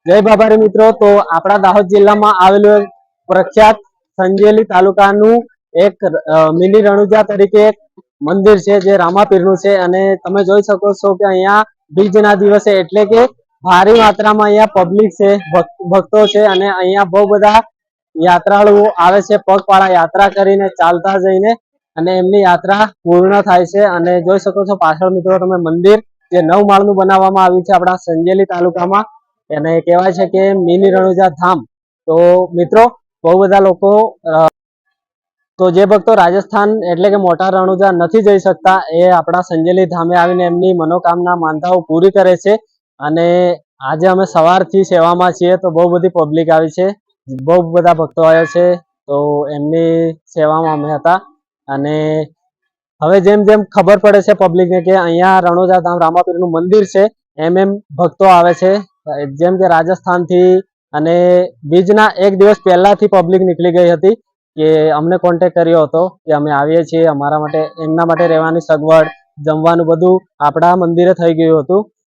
જય બાબારી મિત્રો, તો આપણા દાહોદ જિલ્લામાં આવેલું એક પ્રખ્યાત સંજેલી તાલુકાનું એક મિની રણુજા તરીકે એક મંદિર છે જે રામાપીરનું છે. અને તમે જોઈ શકો છો કે અહીંયા બીજના દિવસે એટલે કે ભારે માત્રામાં અહીંયા પબ્લિક છે, ભક્તો છે અને અહીંયા બહુ બધા યાત્રાળુઓ આવે છે પગપાળા યાત્રા કરીને, ચાલતા જઈને અને એમની યાત્રા પૂર્ણ થાય છે. અને જોઈ શકો છો પાછળ મિત્રો તમે મંદિર જે 9 માળનું બનાવવામાં આવ્યું છે આપણા સંજેલી તાલુકામાં, એને કહેવાય છે કે મિની રણુજા ધામ. તો મિત્રો બહુ બધા લોકો તો જે ભક્તો રાજસ્થાન એટલે કે મોટા રણુજા નથી જઈ શકતા એ આપણા સંજેલી ધામે આવીને એમની મનોકામના માનતાઓ પૂરી કરે છે. અને આજે અમે સવારથી સેવામાં છીએ તો બહુ બધી પબ્લિક આવી છે, બહુ બધા ભક્તો આવ્યા છે, તો એમની સેવામાં અમે હતા. અને હવે જેમ જેમ ખબર પડે છે પબ્લિકને કે અહીંયા રણુજા ધામ રામાપીરનું મંદિર છે, એમ એમ ભક્તો આવે છે. જેમ કે રાજસ્થાનથી અને બીજના એક દિવસ પહેલાથી પબ્લિક નીકળી ગઈ હતી કે અમને કોન્ટેક્ટ કર્યો હતો કે અમે આવીએ છીએ, અમારા માટે એમના માટે રહેવાની સગવડ, જમવાનું બધું આપણા મંદિરે થઈ ગયું હતું.